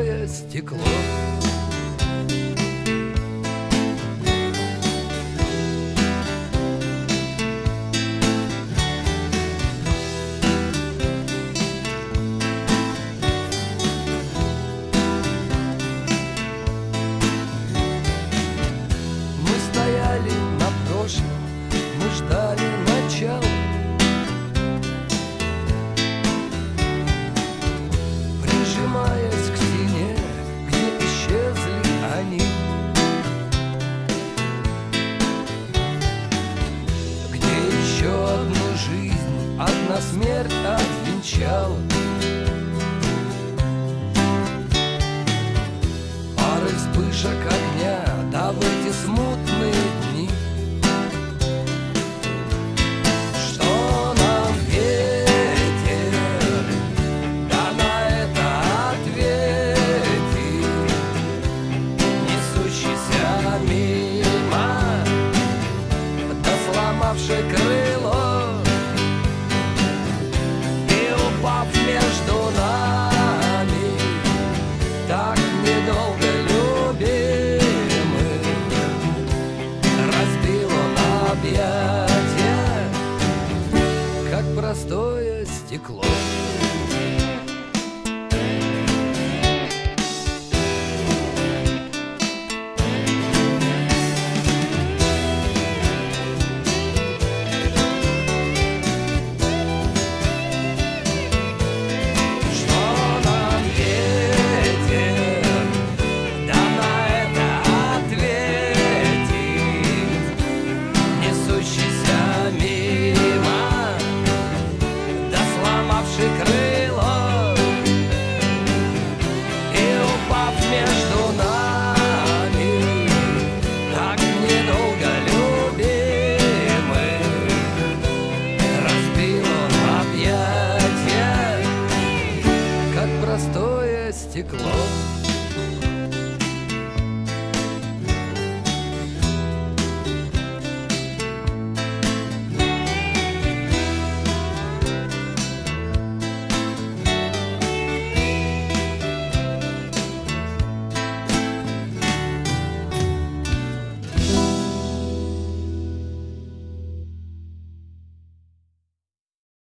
простое стекло. Мы стояли на прошлом, мы ждали начала. Прижимаясь к стене, где исчезли они, где еще одну жизнь одна смерть отвенчала. Пары вспышек огня, да в эти смутные дни. Что нам ветер, да на это ответит, несущийся мимо, да сломавший крыло и упав между нами, так недолго любимых, разбил он объятия, как простое стекло. Что нам ветер, да на это ответит, несущийся мимо, да сломавший крыло и упав между нами, так недолго любимых, разбил он объятия, как простое стекло.